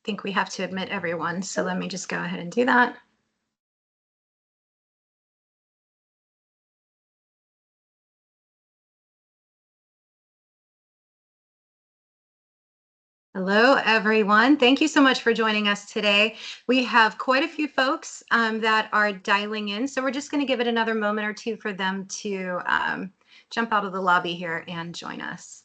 think we have to admit everyone. So let me just go ahead and do that. Hello, everyone. Thank you so much for joining us today. We have quite a few folks that are dialing in, so we're just going to give it another moment or two for them to jump out of the lobby here and join us.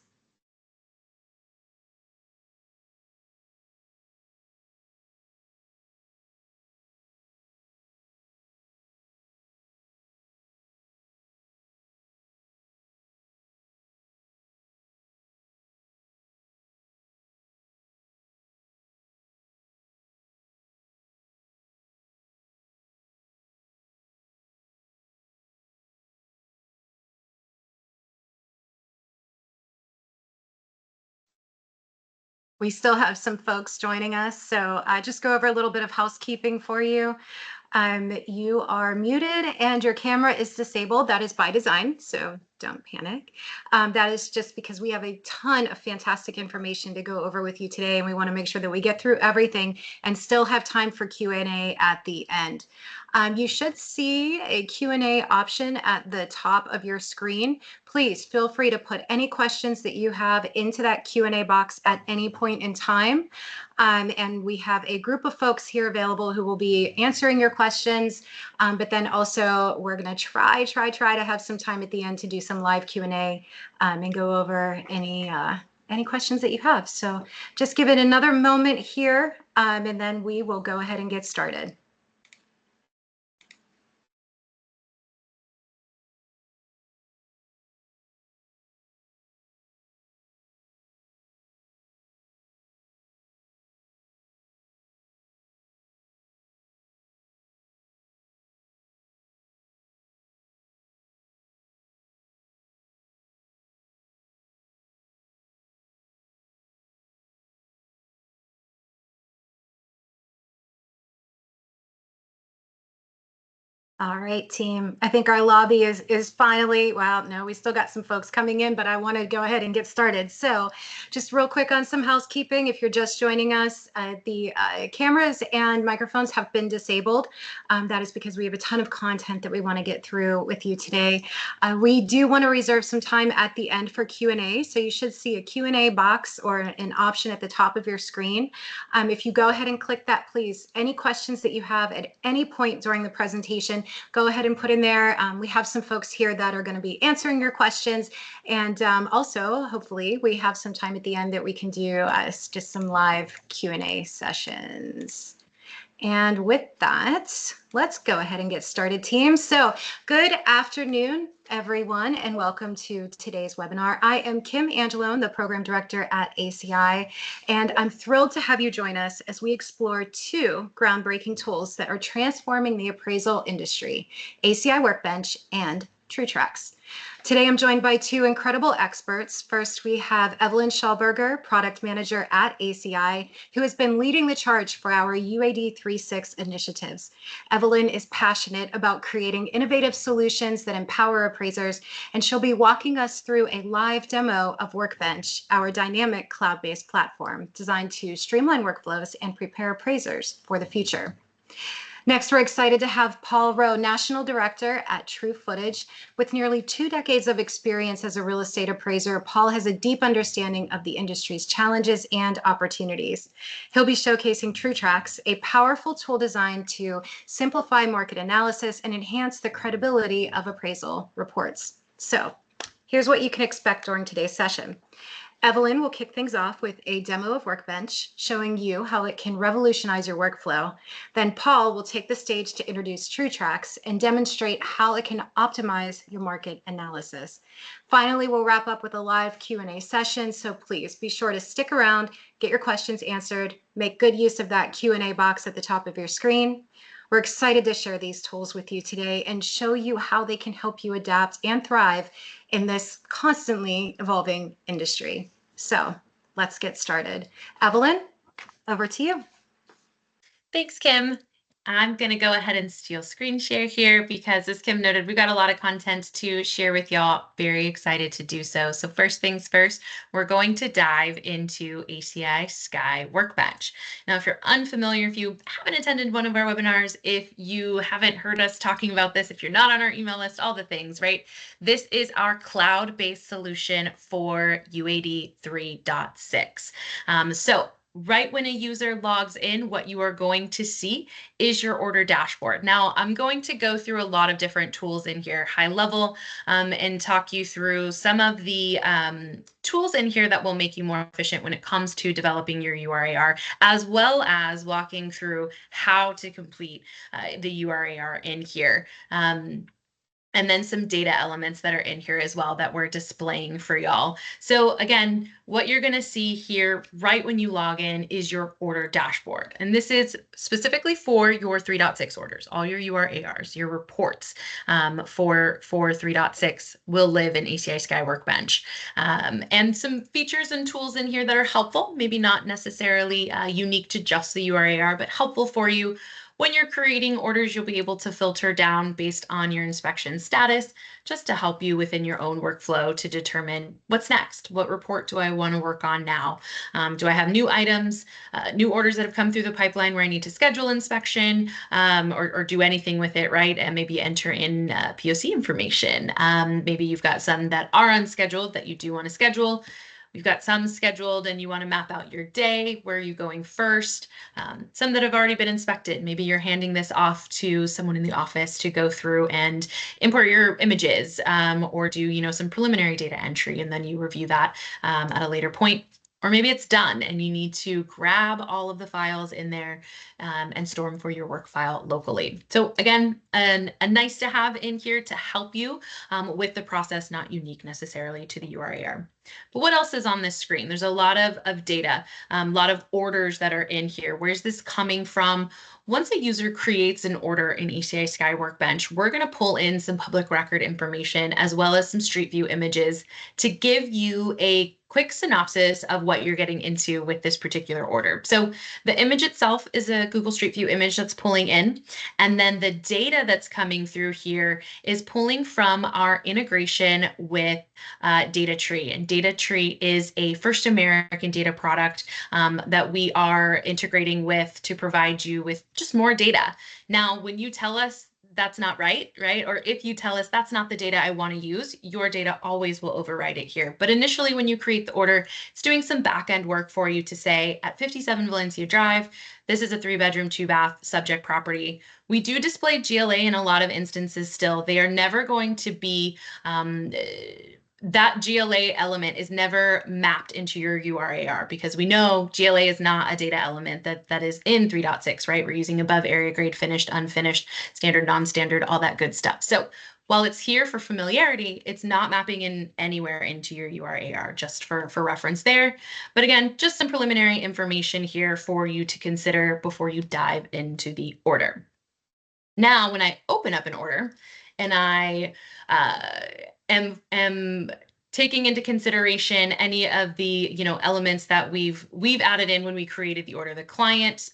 We still have some folks joining us, so just go over a little bit of housekeeping for you. You are muted and your camera is disabled. That is by design, so don't panic. That is just because we have a ton of fantastic information to go over with you today, and we want to make sure that we get through everything and still have time for Q&A at the end. You should see a Q&A option at the top of your screen. Please feel free to put any questions that you have into that Q&A box at any point in time. And we have a group of folks here available who will be answering your questions, but then also we're going to try to have some time at the end to do some live Q&A and go over any questions that you have. So just give it another moment here, and then we will go ahead and get started. All right, team. I think our lobby is finally, well, no, we still got some folks coming in, but I want to go ahead and get started. So just real quick on some housekeeping. If you're just joining us, the cameras and microphones have been disabled. That is because we have a ton of content that we want to get through with you today. We do want to reserve some time at the end for Q&A. So you should see a Q&A box or an option at the top of your screen. If you go ahead and click that, please, any questions that you have at any point during the presentation, go ahead and put in there. We have some folks here that are going to be answering your questions. And also, hopefully, we have some time at the end that we can do just some live Q&A sessions. And with that, let's go ahead and get started, team. So good afternoon, everyone, and welcome to today's webinar. I am Kim Angelone, the Program Director at ACI, and I'm thrilled to have you join us as we explore two groundbreaking tools that are transforming the appraisal industry, ACI Workbench and TrueTracts. Today, I'm joined by two incredible experts. First, we have Evelyn Schallberger, Product Manager at ACI, who has been leading the charge for our UAD 3.6 initiatives. Evelyn is passionate about creating innovative solutions that empower appraisers, and she'll be walking us through a live demo of Workbench, our dynamic cloud-based platform designed to streamline workflows and prepare appraisers for the future. Next, we're excited to have Paul Rowe, National Director at True Footage. With nearly 2 decades of experience as a real estate appraiser, Paul has a deep understanding of the industry's challenges and opportunities. He'll be showcasing TrueTracts, a powerful tool designed to simplify market analysis and enhance the credibility of appraisal reports. So here's what you can expect during today's session. Evelyn will kick things off with a demo of Workbench, showing you how it can revolutionize your workflow. Then Paul will take the stage to introduce TrueTracts and demonstrate how it can optimize your market analysis. Finally, we'll wrap up with a live Q&A session, so please be sure to stick around, get your questions answered, make good use of that Q&A box at the top of your screen. We're excited to share these tools with you today and show you how they can help you adapt and thrive in this constantly evolving industry. So let's get started. Evelyn, over to you. Thanks, Kim. I'm going to go ahead and steal screen share here because, as Kim noted, we've got a lot of content to share with y'all. Very excited to do so. So first things first, we're going to dive into ACI Sky Workbench. Now, if you're unfamiliar, if you haven't attended one of our webinars, if you haven't heard us talking about this, if you're not on our email list, all the things, right? This is our cloud-based solution for UAD 3.6. So right when a user logs in, what you are going to see is your order dashboard. Now, I'm going to go through a lot of different tools in here, high level, and talk you through some of the tools in here that will make you more efficient when it comes to developing your URAR, as well as walking through how to complete the URAR in here. And then some data elements that are in here as well that we're displaying for y'all. So again, what you're going to see here right when you log in is your order dashboard. And this is specifically for your 3.6 orders, all your URARs, your reports for 3.6 will live in ACI Sky Workbench. And some features and tools in here that are helpful, maybe not necessarily unique to just the URAR, but helpful for you. When you're creating orders, you'll be able to filter down based on your inspection status, just to help you within your own workflow to determine what's next. What report do I want to work on now? Do I have new items, new orders that have come through the pipeline where I need to schedule inspection or do anything with it, right? And maybe enter in POC information. Maybe you've got some that are unscheduled that you do want to schedule. We've got some scheduled and you want to map out your day. Where are you going first? Some that have already been inspected. Maybe you're handing this off to someone in the office to go through and import your images or do, some preliminary data entry, and then you review that at a later point. Or maybe it's done and you need to grab all of the files in there and store them for your work file locally. So again, a nice to have in here to help you with the process, not unique necessarily to the URAR. But what else is on this screen? There's a lot of data, a lot of orders that are in here. Where's this coming from? Once a user creates an order in ACI Sky Workbench, we're going to pull in some public record information as well as some Street View images to give you a quick synopsis of what you're getting into with this particular order. So the image itself is a Google Street View image that's pulling in, and then the data that's coming through here is pulling from our integration with Data Tree. And Data Tree is a First American data product that we are integrating with to provide you with just more data. Now, when you tell us that's not right? Or if you tell us that's not the data I want to use, your data always will override it here. But initially, when you create the order, it's doing some back-end work for you to say at 57 Valencia Drive, this is a 3-bedroom, 2-bath subject property. We do display GLA in a lot of instances still. They are never going to be that GLA element is never mapped into your URAR because we know GLA is not a data element that is in 3.6, right? We're using above area grade, finished, unfinished, standard, non-standard, all that good stuff. So while it's here for familiarity, it's not mapping in anywhere into your URAR, just for reference there. But again, just some preliminary information here for you to consider before you dive into the order. Now, when I open up an order and I am taking into consideration any of the elements that we've added in when we created the order, the client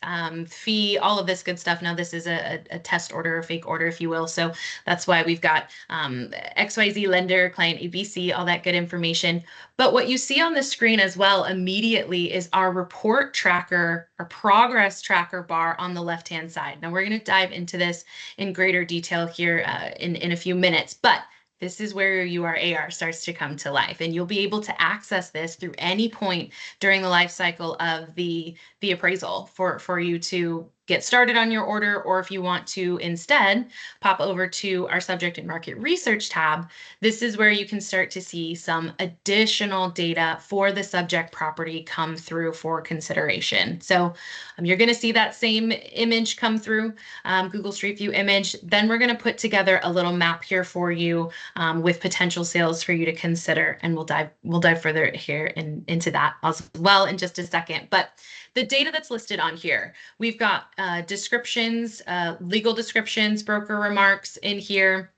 fee, all of this good stuff. Now this is a test order, a fake order, if you will. So that's why we've got XYZ lender, client ABC, all that good information. But what you see on the screen as well immediately is our report tracker, our progress tracker bar on the left-hand side. Now we're going to dive into this in greater detail here in a few minutes, but this is where your URAR starts to come to life, and you'll be able to access this through any point during the life cycle of the appraisal for you to get started on your order, or if you want to instead pop over to our subject and market research tab, this is where you can start to see some additional data for the subject property come through for consideration. So you're going to see that same image come through, Google Street View image. Then we're going to put together a little map here for you with potential sales for you to consider, and we'll dive further here into that as well in just a second. But the data that's listed on here, we've got descriptions, legal descriptions, broker remarks in here.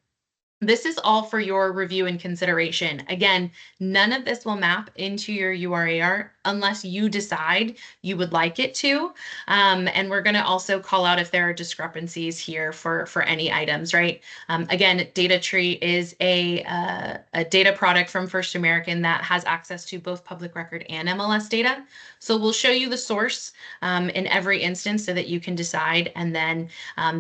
This is all for your review and consideration. Again, none of this will map into your URAR unless you decide you would like it to. And we're going to also call out if there are discrepancies here for any items, right? Again, Data Tree is a data product from First American that has access to both public record and MLS data. So we'll show you the source in every instance so that you can decide. And then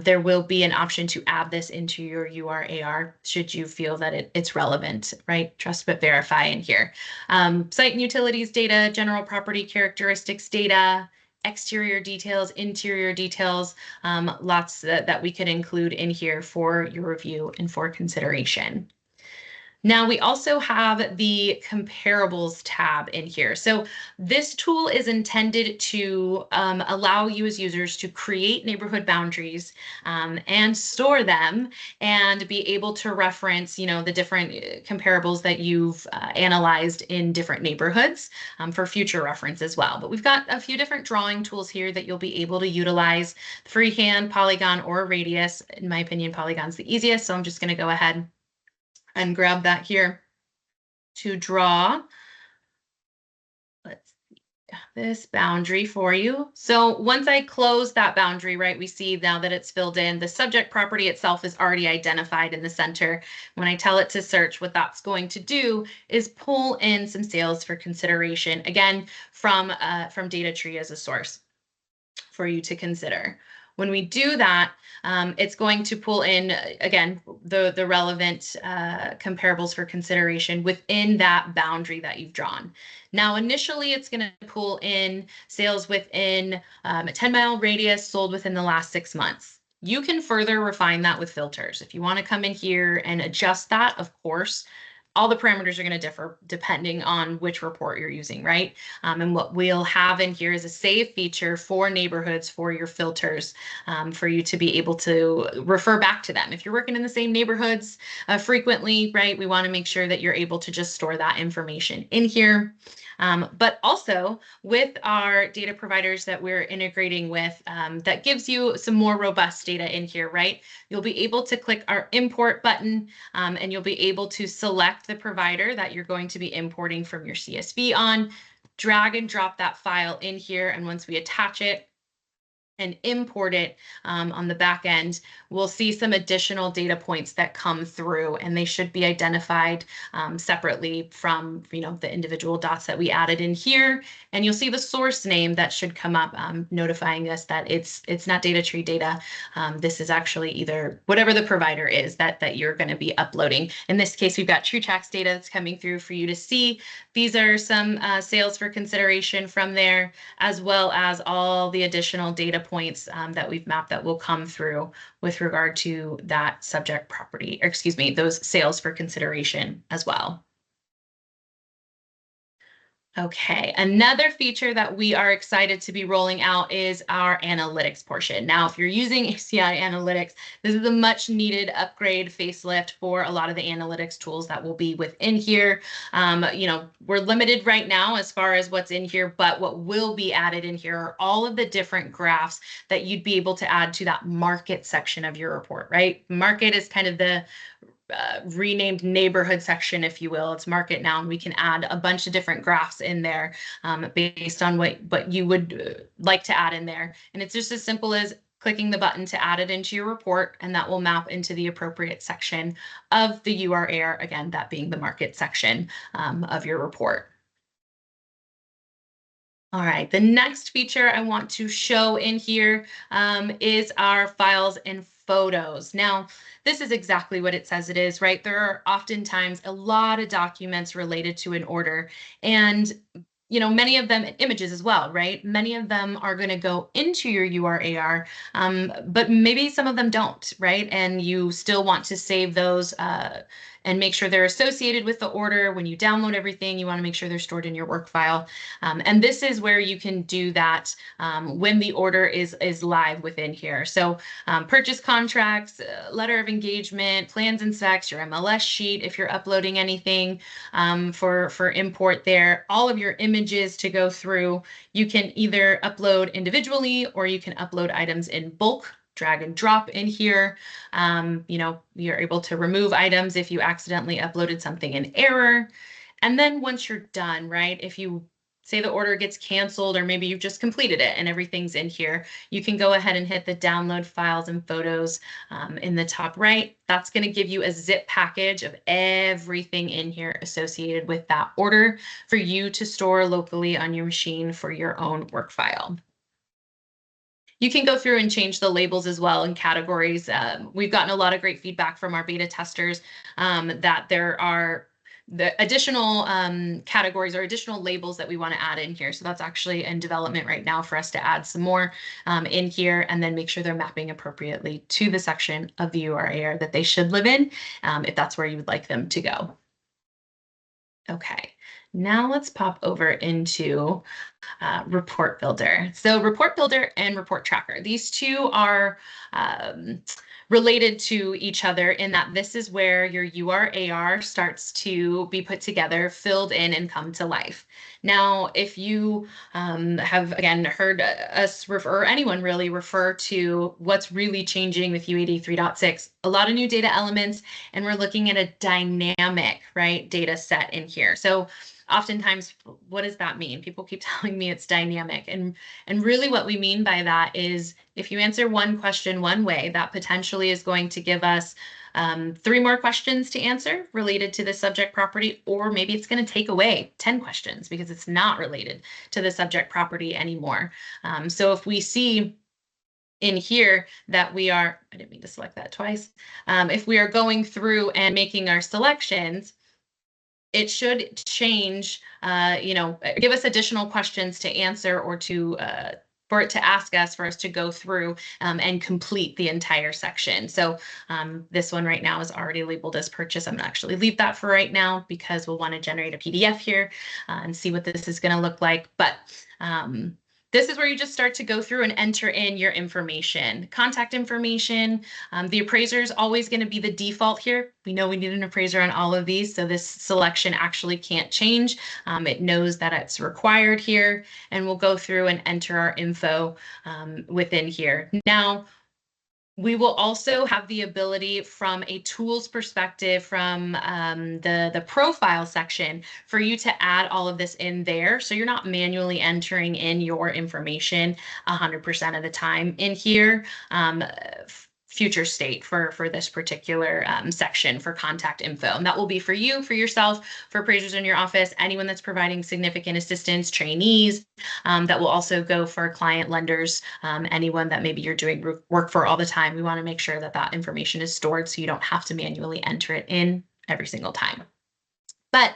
there will be an option to add this into your URAR should you feel that it's relevant, right? Trust but verify in here. Site and utilities data, general property characteristics data, exterior details, interior details, lots that we could include in here for your review and for consideration. Now we also have the comparables tab in here. So this tool is intended to allow you as users to create neighborhood boundaries and store them and be able to reference, the different comparables that you've analyzed in different neighborhoods for future reference as well. But we've got a few different drawing tools here that you'll be able to utilize: freehand, polygon, or radius. In my opinion, polygon's the easiest, so I'm just going to go ahead and grab that here to draw. Let's see this boundary for you. So once I close that boundary, right, we see now that it's filled in. The subject property itself is already identified in the center. When I tell it to search, what that's going to do is pull in some sales for consideration, again, from Data Tree as a source for you to consider. When we do that, it's going to pull in, again, the relevant comparables for consideration within that boundary that you've drawn. Now, initially, it's going to pull in sales within a 10-mile radius sold within the last 6 months. You can further refine that with filters. If you want to come in here and adjust that, of course, all the parameters are going to differ depending on which report you're using, right? And what we'll have in here is a save feature for neighborhoods for your filters for you to be able to refer back to them. If you're working in the same neighborhoods frequently, right, we want to make sure that you're able to just store that information in here. But also with our data providers that we're integrating with, that gives you some more robust data in here, right? You'll be able to click our import button and you'll be able to select the provider that you're going to be importing from your CSV on, drag and drop that file in here. And once we attach it and import it on the back end, we'll see some additional data points that come through, and they should be identified separately from the individual dots that we added in here. And you'll see the source name that should come up notifying us that it's not Data Tree data. This is actually either whatever the provider is that you're going to be uploading. In this case, we've got TrueTracts data that's coming through for you to see. These are some sales for consideration from there, as well as all the additional data points that we've mapped that will come through with regard to that subject property, or excuse me, those sales for consideration as well. Okay, another feature that we are excited to be rolling out is our analytics portion. Now, if you're using ACI Analytics, this is a much needed upgrade, facelift for a lot of the analytics tools that will be within here. We're limited right now as far as what's in here, but what will be added in here are all of the different graphs that you'd be able to add to that market section of your report, right? Market is kind of the renamed neighborhood section, if you will. It's market now, and we can add a bunch of different graphs in there based on what you would like to add in there. And it's just as simple as clicking the button to add it into your report, and that will map into the appropriate section of the URAR, again, that being the market section of your report. All right, the next feature I want to show in here is our files and photos. Now, this is exactly what it says it is, right? There are oftentimes a lot of documents related to an order, and many of them images as well, right? Many of them are going to go into your URAR, but maybe some of them don't, right? And you still want to save those and make sure they're associated with the order. When you download everything, you want to make sure they're stored in your work file. And this is where you can do that when the order is live within here. So purchase contracts, letter of engagement, plans and specs, your MLS sheet, if you're uploading anything for import there, all of your images to go through. You can either upload individually or you can upload items in bulk, drag and drop in here. You're able to remove items if you accidentally uploaded something in error. And then once you're done, right, if you say the order gets canceled, or maybe you've just completed it and everything's in here, you can go ahead and hit the download files and photos in the top right. That's going to give you a zip package of everything in here associated with that order for you to store locally on your machine for your own work file. You can go through and change the labels as well in categories. We've gotten a lot of great feedback from our beta testers that there are the additional categories or additional labels that we want to add in here. So that's actually in development right now for us to add some more in here, and then make sure they're mapping appropriately to the section of the URAR that they should live in, if that's where you would like them to go. Okay, now let's pop over into Report Builder. So Report Builder and Report Tracker, these two are related to each other in that this is where your URAR starts to be put together, filled in, and come to life. Now, if you have, again, heard us refer, or anyone really refer to what's really changing with UAD 3.6, a lot of new data elements, and we're looking at a dynamic, right, data set in here. So oftentimes, what does that mean? People keep telling me it's dynamic. And really what we mean by that is if you answer one question one way, that potentially is going to give us 3 more questions to answer related to the subject property, or maybe it's going to take away 10 questions because it's not related to the subject property anymore. So if we see in here that we are, I didn't mean to select that twice. If we are going through and making our selections, it should change, give us additional questions to answer, or to for it to ask us, for us to go through and complete the entire section. So this one right now is already labeled as purchase. I'm gonna actually leave that for right now because we'll want to generate a PDF here and see what this is going to look like. But this is where you just start to go through and enter in your information, contact information. The appraiser is always going to be the default here. We know we need an appraiser on all of these, so this selection actually can't change. It knows that it's required here, and we'll go through and enter our info within here. Now, we will also have the ability from a tools perspective, from the profile section, for you to add all of this in there. So you're not manually entering in your information 100% of the time in here. Future state for this particular section for contact info. And that will be for you, for yourself, for appraisers in your office, anyone that's providing significant assistance, trainees. That will also go for client lenders, anyone that maybe you're doing work for all the time. We want to make sure that that information is stored so you don't have to manually enter it in every single time. But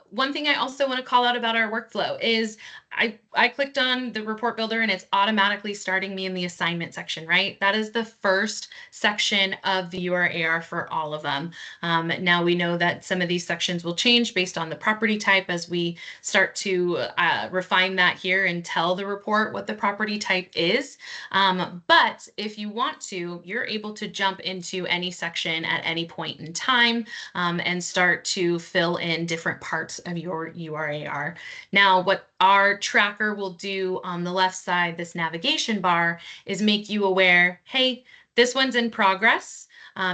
one thing I also want to call out about our workflow is I clicked on the report builder and it's automatically starting me in the assignment section, right? That is the first section of the URAR for all of them. Now we know that some of these sections will change based on the property type as we start to refine that here and tell the report what the property type is. But if you want to, you're able to jump into any section at any point in time and start to fill in different parts of your URAR. Now, what our tracker will do on the left side, this navigation bar, is make you aware, hey, this one's in progress.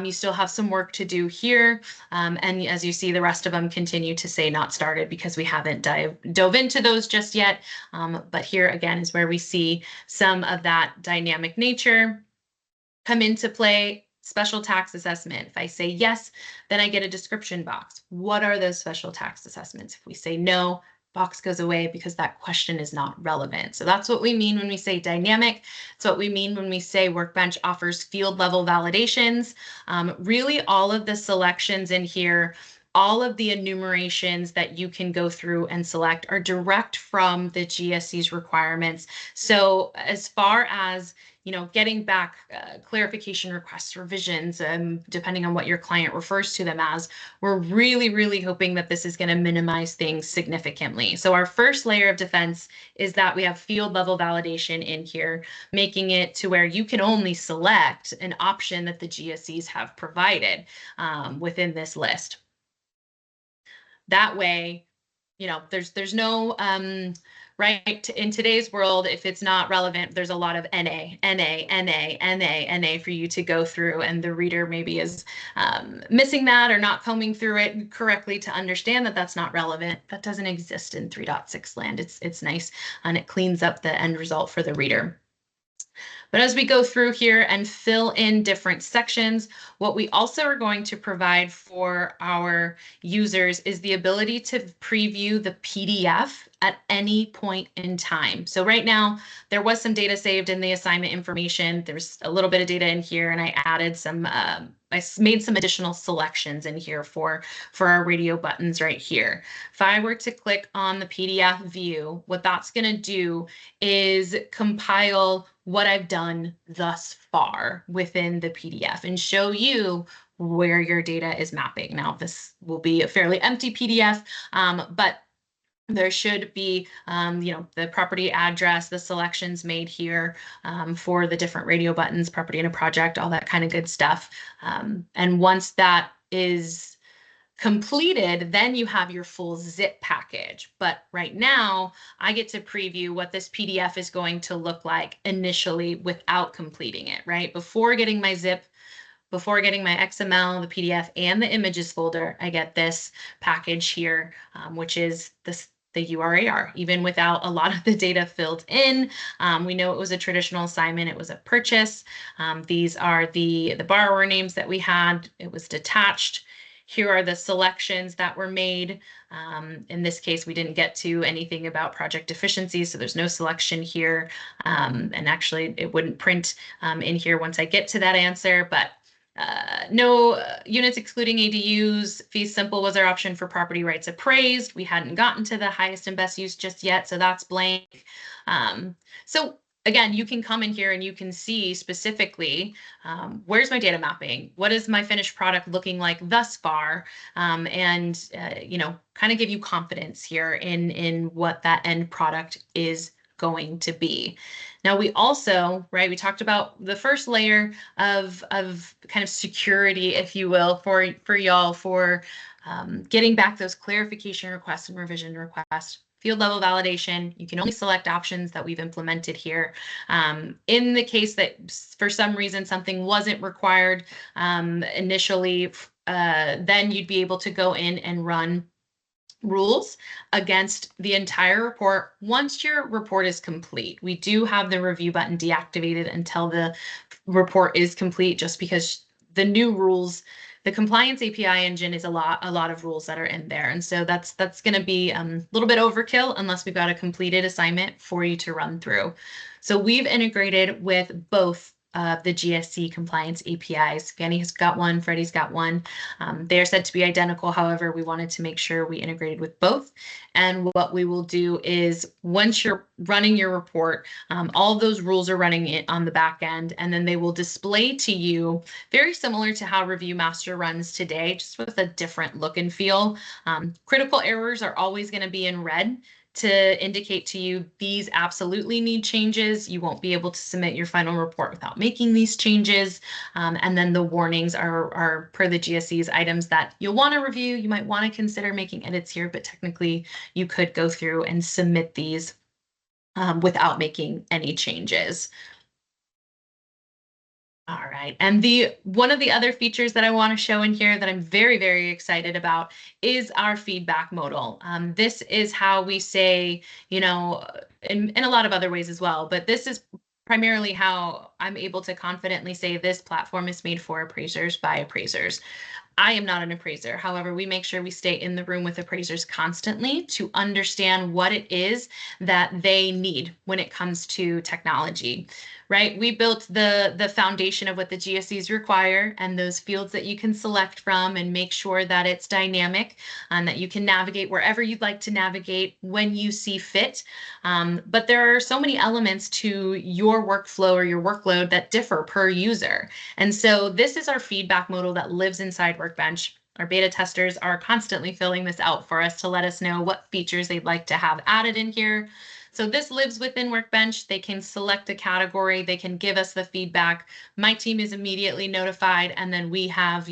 You still have some work to do here. And as you see, the rest of them continue to say not started because we haven't dove into those just yet. But here again is where we see some of that dynamic nature come into play. Special tax assessment. If I say yes, then I get a description box. What are those special tax assessments? If we say no, box goes away because that question is not relevant. So that's what we mean when we say dynamic. It's what we mean when we say Workbench offers field level validations. Really all of the selections in here, all of the enumerations that you can go through and select are direct from the GSE's requirements. So as far as getting back clarification requests, revisions, depending on what your client refers to them as, we're really, really hoping that this is going to minimize things significantly. So our first layer of defense is that we have field level validation in here, making it to where you can only select an option that the GSEs have provided within this list. That way, there's no right? In today's world, if it's not relevant, there's a lot of NA for you to go through, and the reader maybe is missing that or not combing through it correctly to understand that that's not relevant. That doesn't exist in 3.6 land. It's nice, and it cleans up the end result for the reader. But as we go through here and fill in different sections, what we also are going to provide for our users is the ability to preview the PDF at any point in time. So right now, there was some data saved in the assignment information. There's a little bit of data in here, and I added some, I made some additional selections in here for our radio buttons right here. If I were to click on the PDF view, what that's going to do is compile what I've done thus far within the PDF and show you where your data is mapping. Now, this will be a fairly empty PDF, but there should be, the property address, the selections made here for the different radio buttons, property in a project, all that kind of good stuff. And once that is completed, then you have your full zip package. But right now, I get to preview what this PDF is going to look like initially without completing it, right? Before getting my zip, before getting my XML, the PDF, and the images folder, I get this package here, which is the URAR, even without a lot of the data filled in. We know it was a traditional assignment. It was a purchase. These are the borrower names that we had. It was detached. Here are the selections that were made. In this case, we didn't get to anything about project efficiency, so there's no selection here. And actually, it wouldn't print in here once I get to that answer, but no units excluding ADUs. Fee simple was our option for property rights appraised. We hadn't gotten to the highest and best use just yet, so that's blank. So again, you can come in here and you can see specifically where's my data mapping, what is my finished product looking like thus far, and kind of give you confidence here in what that end product is going to be. Now we also, right, we talked about the first layer of kind of security, if you will, for y'all for getting back those clarification requests and revision requests. Field level validation, you can only select options that we've implemented here. In the case that for some reason something wasn't required initially, then you'd be able to go in and run rules against the entire report once your report is complete. We do have the review button deactivated until the report is complete, just because the new rules, the compliance API engine is a lot of rules that are in there. And so that's going to be a little bit overkill unless we've got a completed assignment for you to run through. So we've integrated with both the GSC compliance APIs. Fannie's got one, Freddie's got one. They are said to be identical. However, we wanted to make sure we integrated with both. And what we will do is once you're running your report, all of those rules are running it on the back end, and then they will display to you very similar to how Review Master runs today, just with a different look and feel. Critical errors are always going to be in red to indicate to you these absolutely need changes. You won't be able to submit your final report without making these changes. And then the warnings are per the GSC's items that you'll want to review. You might want to consider making edits here, but technically you could go through and submit these without making any changes. All right, and one of the other features that I want to show in here that I'm very, very excited about is our feedback modal. This is how we say, in a lot of other ways as well, but this is primarily how I'm able to confidently say this platform is made for appraisers by appraisers. I am not an appraiser. However, we make sure we stay in the room with appraisers constantly to understand what it is that they need when it comes to technology, right? We built the foundation of what the GSEs require and those fields that you can select from and make sure that it's dynamic and that you can navigate wherever you'd like to navigate when you see fit. But there are so many elements to your workflow or your workload that differ per user. And so this is our feedback modal that lives inside Workbench. Our beta testers are constantly filling this out for us to let us know what features they'd like to have added in here. So this lives within Workbench. They can select a category. They can give us the feedback. My team is immediately notified, and then we have,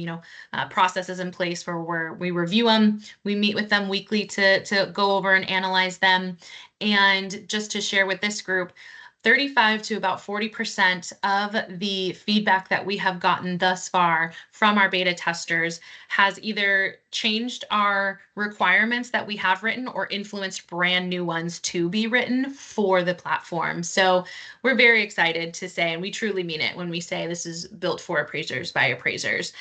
processes in place where we review them. We meet with them weekly to go over and analyze them. And just to share with this group, 35 to about 40% of the feedback that we have gotten thus far from our beta testers has either changed our requirements that we have written or influenced brand new ones to be written for the platform. So we're very excited to say, and we truly mean it when we say this is built for appraisers by appraisers.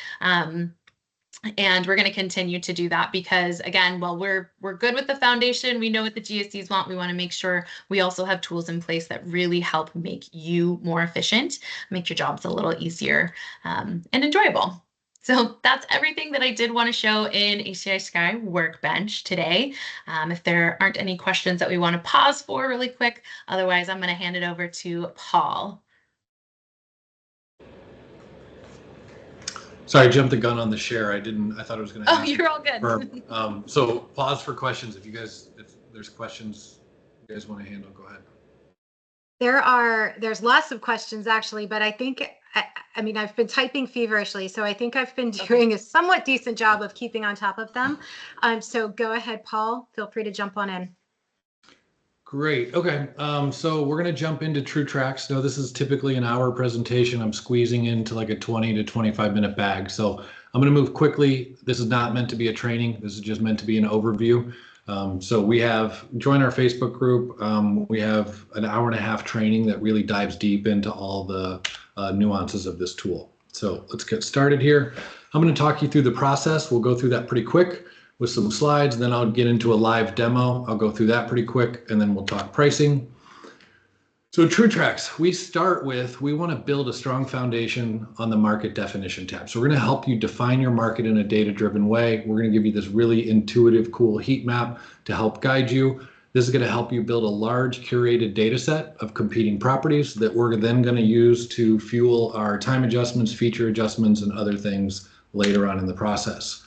And we're going to continue to do that because, again, while we're good with the foundation, we know what the GSEs want. We want to make sure we also have tools in place that really help make you more efficient, make your jobs a little easier and enjoyable. So that's everything that I did want to show in ACI Sky Workbench today. If there aren't any questions that we want to pause for really quick, otherwise I'm going to hand it over to Paul. Sorry, I jumped the gun on the share. I thought it was going to. Oh, you're all good. So pause for questions. If there's questions you guys want to handle, go ahead. There's lots of questions actually, but I think, I mean, I've been typing feverishly, so I think I've been doing a somewhat decent job of keeping on top of them. So go ahead, Paul, feel free to jump on in. Great. Okay. So we're going to jump into TrueTracts. Now, this is typically an hour presentation. I'm squeezing into like a 20 to 25 minute bag. So I'm going to move quickly. This is not meant to be a training. This is just meant to be an overview. So join our Facebook group. We have an hour and a half training that really dives deep into all the nuances of this tool. So let's get started here. I'm going to talk you through the process. We'll go through that pretty quick with some slides, then I'll get into a live demo. I'll go through that pretty quick, and then we'll talk pricing. So TrueTracts, we want to build a strong foundation on the market definition tab. So we're going to help you define your market in a data-driven way. We're going to give you this really intuitive, cool heat map to help guide you. This is going to help you build a large curated data set of competing properties that we're then going to use to fuel our time adjustments, feature adjustments, and other things later on in the process.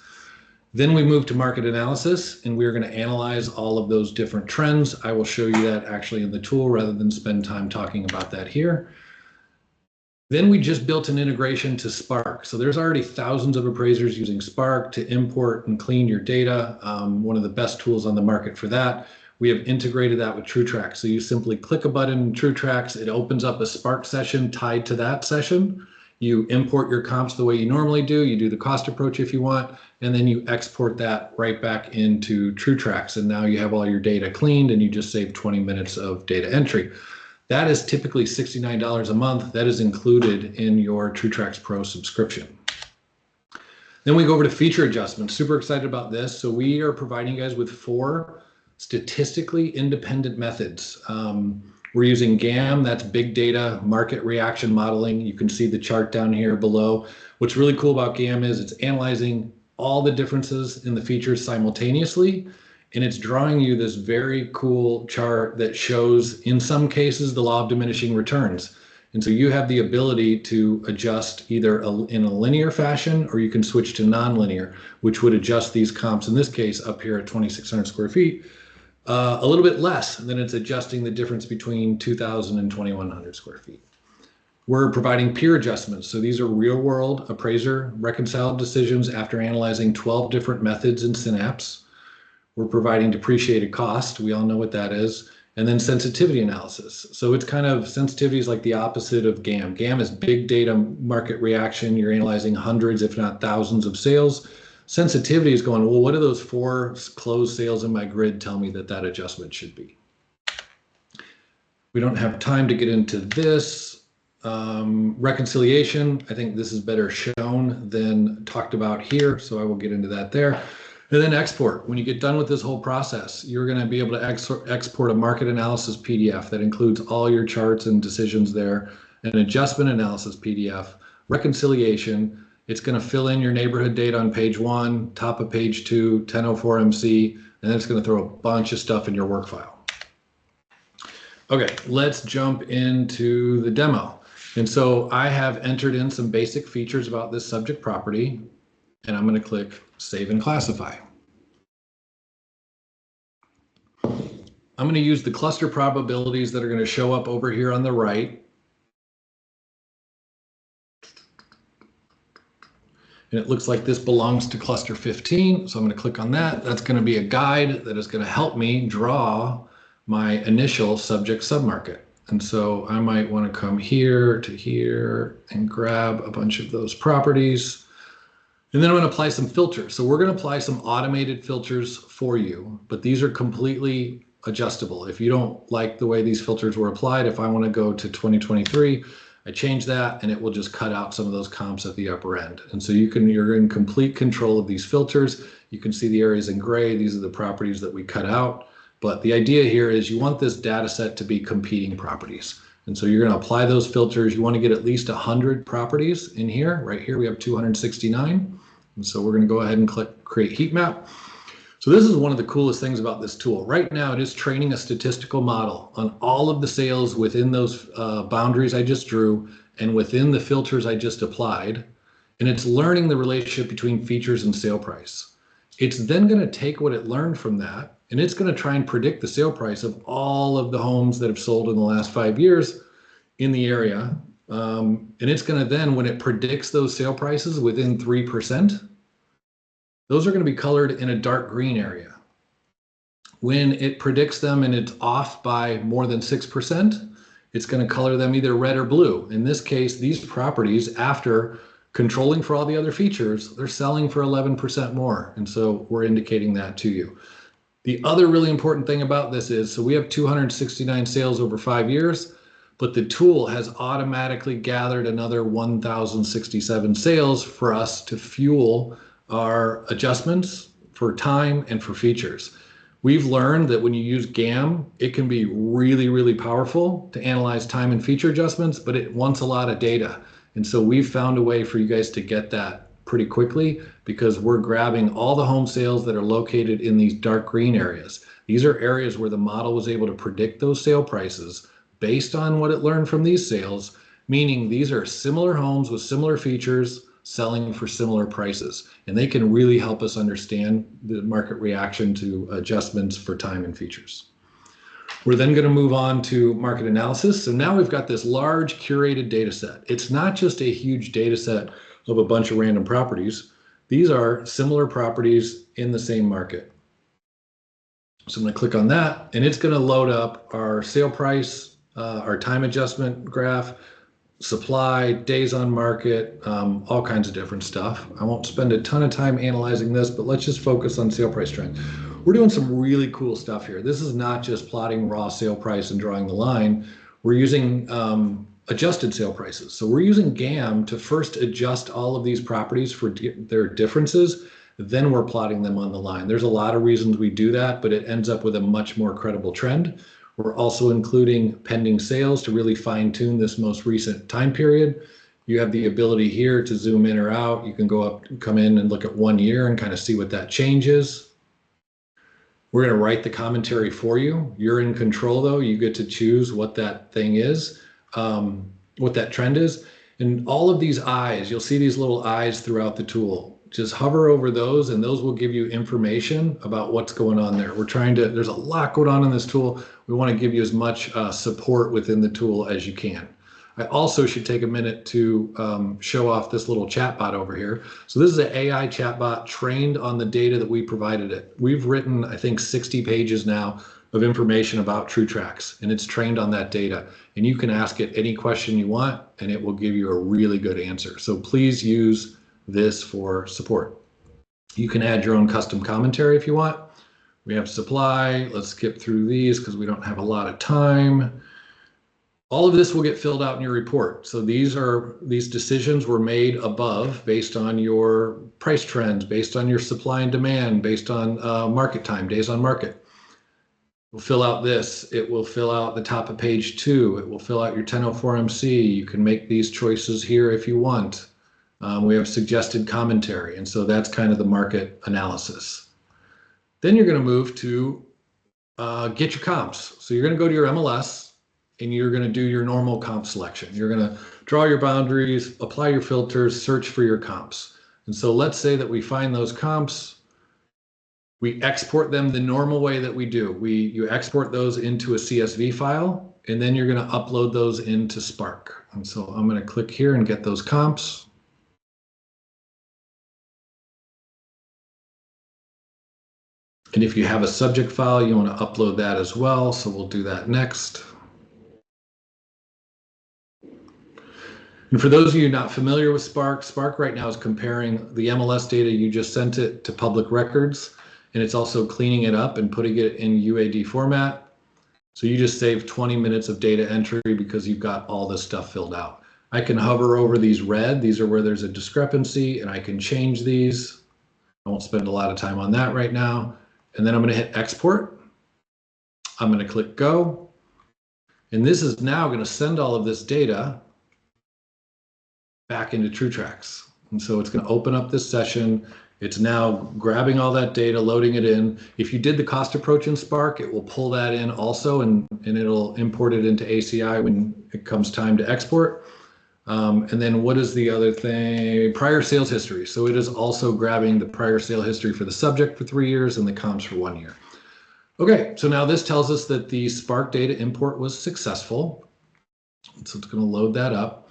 Then we move to market analysis, and we're going to analyze all of those different trends. I will show you that actually in the tool rather than spend time talking about that here. Then we just built an integration to Spark. So there's already thousands of appraisers using Spark to import and clean your data. One of the best tools on the market for that. We have integrated that with TrueTracts. So you simply click a button in TrueTracts, it opens up a Spark session tied to that session. You import your comps the way you normally do. You do the cost approach if you want, and then you export that right back into TrueTracts. And now you have all your data cleaned and you just save 20 minutes of data entry. That is typically $69 a month. That is included in your TrueTracts Pro subscription. Then we go over to feature adjustments. Super excited about this. So we are providing you guys with 4 statistically independent methods. We're using GAM, that's big data market reaction modeling. You can see the chart down here below. What's really cool about GAM is it's analyzing all the differences in the features simultaneously, and it's drawing you this very cool chart that shows, in some cases, the law of diminishing returns. And so you have the ability to adjust either in a linear fashion, or you can switch to nonlinear, which would adjust these comps, in this case, up here at 2,600 square feet, a little bit less than it's adjusting the difference between 2,000 and 2,100 square feet. We're providing peer adjustments. So these are real world appraiser reconciled decisions after analyzing 12 different methods in Synapse. We're providing depreciated cost. We all know what that is. And then sensitivity analysis. So it's kind of, sensitivity is like the opposite of GAM. GAM is big data market reaction. You're analyzing hundreds, if not thousands of sales. Sensitivity is going, well, what do those 4 closed sales in my grid tell me that adjustment should be? We don't have time to get into this. Reconciliation, I think this is better shown than talked about here, so I will get into that there. And then export. When you get done with this whole process, you're going to be able to export a market analysis PDF that includes all your charts and decisions there, an adjustment analysis PDF, reconciliation. It's going to fill in your neighborhood data on page 1, top of page 2, 1004 MC, and then it's going to throw a bunch of stuff in your work file. Okay, let's jump into the demo. And so I have entered in some basic features about this subject property, and I'm going to click Save and Classify. I'm going to use the cluster probabilities that are going to show up over here on the right. And it looks like this belongs to cluster 15. So I'm going to click on that. That's going to be a guide that is going to help me draw my initial subject submarket. And so I might want to come here to here and grab a bunch of those properties. And then I'm going to apply some filters. So we're going to apply some automated filters for you, but these are completely adjustable. If you don't like the way these filters were applied, if I want to go to 2023, I change that and it will just cut out some of those comps at the upper end. And so you're in complete control of these filters. You can see the areas in gray. These are the properties that we cut out. But the idea here is you want this data set to be competing properties. And so you're going to apply those filters. You want to get at least 100 properties in here. Right here we have 269. And so we're going to go ahead and click create heat map. So this is one of the coolest things about this tool. Right now it is training a statistical model on all of the sales within those boundaries I just drew and within the filters I just applied. And it's learning the relationship between features and sale price. It's then going to take what it learned from that and it's going to try and predict the sale price of all of the homes that have sold in the last 5 years in the area. And it's going to then, when it predicts those sale prices within 3%, those are going to be colored in a dark green area. When it predicts them and it's off by more than 6%, it's going to color them either red or blue. In this case, these properties, after controlling for all the other features, they're selling for 11% more. And so we're indicating that to you. The other really important thing about this is, so we have 269 sales over 5 years, but the tool has automatically gathered another 1,067 sales for us to fuel our adjustments for time and for features. We've learned that when you use GAM, it can be really, really powerful to analyze time and feature adjustments, but it wants a lot of data. And so we've found a way for you guys to get that pretty quickly because we're grabbing all the home sales that are located in these dark green areas. These are areas where the model was able to predict those sale prices based on what it learned from these sales, meaning these are similar homes with similar features selling for similar prices. And they can really help us understand the market reaction to adjustments for time and features. We're then going to move on to market analysis. So now we've got this large curated data set. It's not just a huge data set of a bunch of random properties. These are similar properties in the same market. So I'm going to click on that and it's going to load up our sale price, our time adjustment graph, supply, days on market, all kinds of different stuff. I won't spend a ton of time analyzing this, but let's just focus on sale price trend. We're doing some really cool stuff here. This is not just plotting raw sale price and drawing the line. We're using adjusted sale prices. So we're using GAM to first adjust all of these properties for their differences. Then we're plotting them on the line. There's a lot of reasons we do that, but it ends up with a much more credible trend. We're also including pending sales to really fine tune this most recent time period. You have the ability here to zoom in or out. You can go up, come in and look at 1 year and kind of see what that change is. We're going to write the commentary for you. You're in control though. You get to choose what that thing is, what that trend is. And all of these eyes, you'll see these little eyes throughout the tool. Just hover over those and those will give you information about what's going on there. There's a lot going on in this tool. We want to give you as much support within the tool as you can. I also should take a minute to show off this little chatbot over here. So this is an AI chatbot trained on the data that we provided it. We've written, I think, 60 pages now of information about TrueTracts, and it's trained on that data. And you can ask it any question you want, and it will give you a really good answer. So please use this for support. You can add your own custom commentary if you want. We have supply. Let's skip through these because we don't have a lot of time. All of this will get filled out in your report. So these decisions were made above based on your price trends, based on your supply and demand, based on market time, days on market. We'll fill out this. It will fill out the top of page 2. It will fill out your 1004 MC. You can make these choices here if you want. We have suggested commentary. And so that's kind of the market analysis. Then you're going to move to get your comps. So you're going to go to your MLS and you're going to do your normal comp selection. You're going to draw your boundaries, apply your filters, search for your comps. And so let's say that we find those comps. We export them the normal way that we do. You export those into a CSV file, and then you're going to upload those into Spark. And so I'm going to click here and get those comps. And if you have a subject file, you want to upload that as well. So we'll do that next. And for those of you not familiar with Spark, Spark right now is comparing the MLS data you just sent it to public records, and it's also cleaning it up and putting it in UAD format. So you just save 20 minutes of data entry because you've got all this stuff filled out. I can hover over these red. These are where there's a discrepancy, and I can change these. I won't spend a lot of time on that right now. And then I'm going to hit export. I'm going to click go. And this is now going to send all of this data back into TrueTracts. And so it's going to open up this session. It's now grabbing all that data, loading it in. If you did the cost approach in Spark, it will pull that in also, and it'll import it into ACI when it comes time to export. And then what is the other thing? Prior sales history. So it is also grabbing the prior sale history for the subject for 3 years and the comps for 1 year. Okay, so now this tells us that the Spark data import was successful. So it's going to load that up.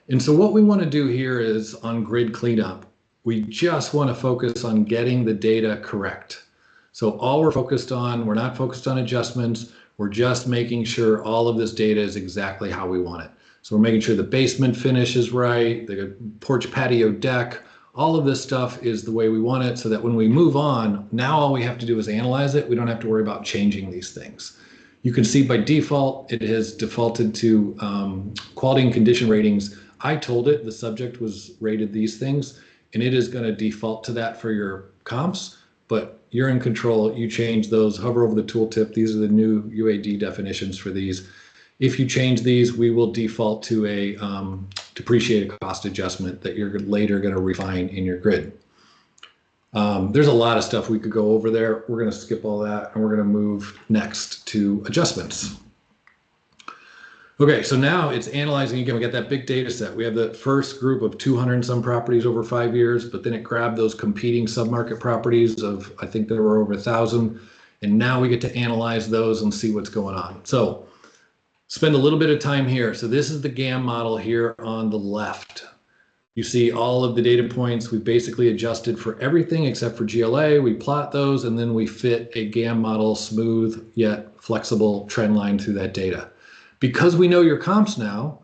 And so what we want to do here is on grid cleanup, we just want to focus on getting the data correct. So all we're focused on, we're not focused on adjustments. We're just making sure all of this data is exactly how we want it. So we're making sure the basement finish is right, the porch patio deck, all of this stuff is the way we want it, so that when we move on, now all we have to do is analyze it. We don't have to worry about changing these things. You can see by default, it has defaulted to quality and condition ratings. I told it the subject was rated these things, and it is going to default to that for your comps, but you're in control. You change those, hover over the tooltip. These are the new UAD definitions for these. If you change these, we will default to a depreciated cost adjustment that you're later going to refine in your grid. There's a lot of stuff we could go over there. We're going to skip all that, and we're going to move next to adjustments. Okay, so now it's analyzing. Again, we got that big data set. We have the first group of 200 and some properties over 5 years, but then it grabbed those competing submarket properties of, I think there were over 1,000. And now we get to analyze those and see what's going on. So spend a little bit of time here. So this is the GAM model here on the left. You see all of the data points. We basically adjusted for everything except for GLA. We plot those, and then we fit a GAM model, smooth yet flexible trend line through that data. Because we know your comps now,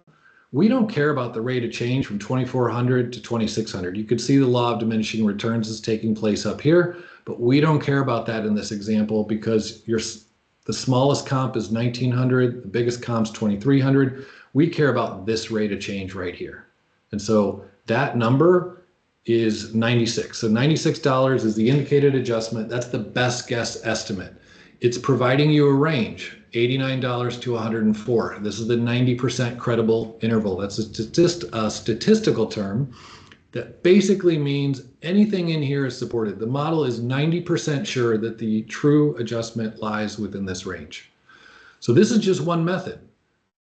we don't care about the rate of change from 2,400 to 2,600. You could see the law of diminishing returns is taking place up here, but we don't care about that in this example because the smallest comp is 1,900, the biggest comp's 2,300. We care about this rate of change right here. And so that number is 96. So $96 is the indicated adjustment. That's the best guess estimate. It's providing you a range, $89 to $104. This is the 90% credible interval. That's a statistical term that basically means anything in here is supported. The model is 90% sure that the true adjustment lies within this range. So this is just one method.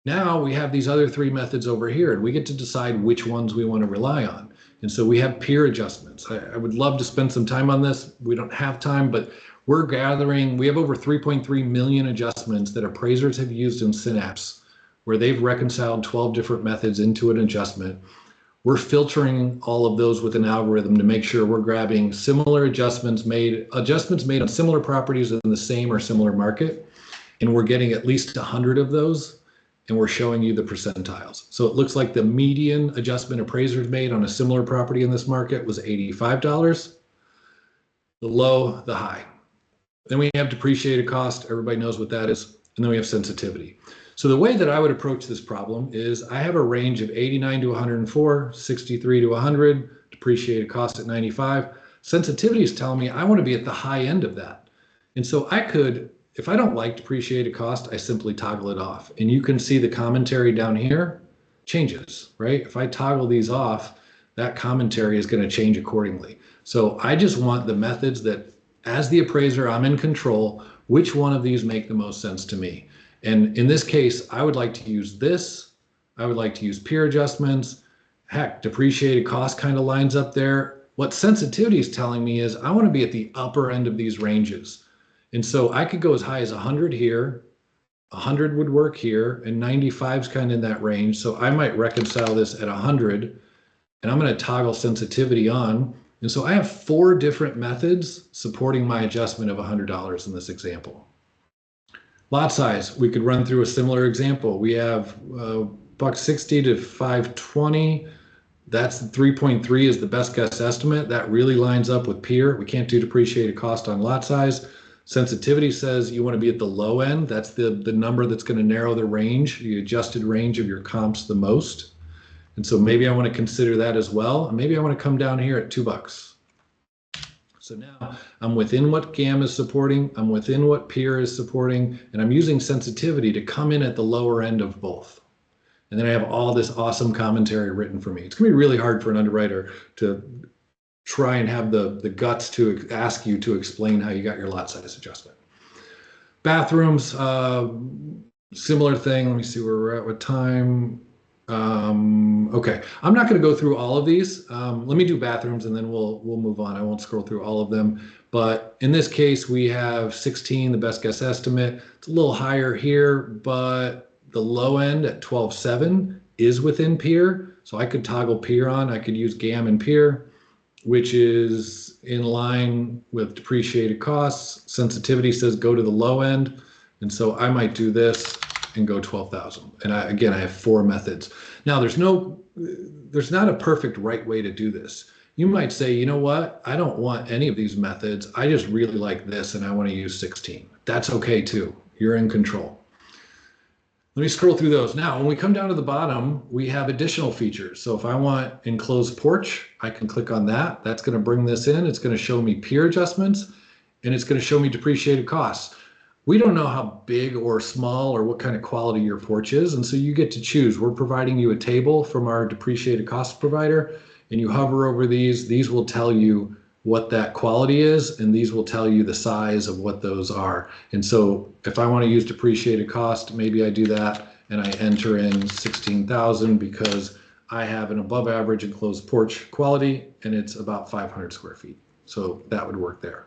Now we have these other three methods over here, and we get to decide which ones we want to rely on. And so we have peer adjustments. I would love to spend some time on this. We don't have time, but we're gathering, we have over 3.3 million adjustments that appraisers have used in Synapse, where they've reconciled 12 different methods into an adjustment. We're filtering all of those with an algorithm to make sure we're grabbing similar adjustments made on similar properties in the same or similar market. And we're getting at least 100 of those, and we're showing you the percentiles. So it looks like the median adjustment appraisers made on a similar property in this market was $85, the low, the high. Then we have depreciated cost. Everybody knows what that is. And then we have sensitivity. So the way that I would approach this problem is I have a range of 89 to 104, 63 to 100, depreciated cost at 95. Sensitivity is telling me I want to be at the high end of that. And so I could, if I don't like depreciated cost, I simply toggle it off. And you can see the commentary down here changes, right? If I toggle these off, that commentary is going to change accordingly. So I just want the methods that, as the appraiser, I'm in control, which one of these make the most sense to me. And in this case, I would like to use this. I would like to use peer adjustments. Heck, depreciated cost kind of lines up there. What sensitivity is telling me is I want to be at the upper end of these ranges. And so I could go as high as 100 here, 100 would work here, and 95 is kind of in that range. So I might reconcile this at 100, and I'm going to toggle sensitivity on. And so I have 4 different methods supporting my adjustment of $100 in this example. Lot size, we could run through a similar example. We have $1.60 to $5.20. That's 3.3 is the best guess estimate. That really lines up with peer. We can't do depreciated cost on lot size. Sensitivity says you want to be at the low end. That's the number that's going to narrow the range, the adjusted range of your comps the most. And so maybe I want to consider that as well. And maybe I want to come down here at $2. So now I'm within what GAM is supporting, I'm within what peer is supporting, and I'm using sensitivity to come in at the lower end of both. And then I have all this awesome commentary written for me. It's gonna be really hard for an underwriter to try and have the guts to ask you to explain how you got your lot size adjustment. Bathrooms, similar thing. Let me see where we're at with time. Okay, I'm not going to go through all of these. Let me do bathrooms and then we'll move on. I won't scroll through all of them. But in this case, we have 16, the best guess estimate. It's a little higher here, but the low end at 12.7 is within peer. So I could toggle peer on. I could use GAM and peer, which is in line with depreciated costs. Sensitivity says go to the low end. And so I might do this and go 12,000. And again, I have 4 methods. Now there's not a perfect right way to do this. You might say, you know what? I don't want any of these methods. I just really like this and I want to use 16. That's okay too. You're in control. Let me scroll through those. Now, when we come down to the bottom, we have additional features. So if I want enclosed porch, I can click on that. That's going to bring this in. It's going to show me peer adjustments and it's going to show me depreciated costs. We don't know how big or small or what kind of quality your porch is, and so you get to choose. We're providing you a table from our depreciated cost provider, and you hover over these. These will tell you what that quality is, and these will tell you the size of what those are. And so if I want to use depreciated cost, maybe I do that, and I enter in 16,000 because I have an above average enclosed porch quality, and it's about 500 square feet. So that would work there.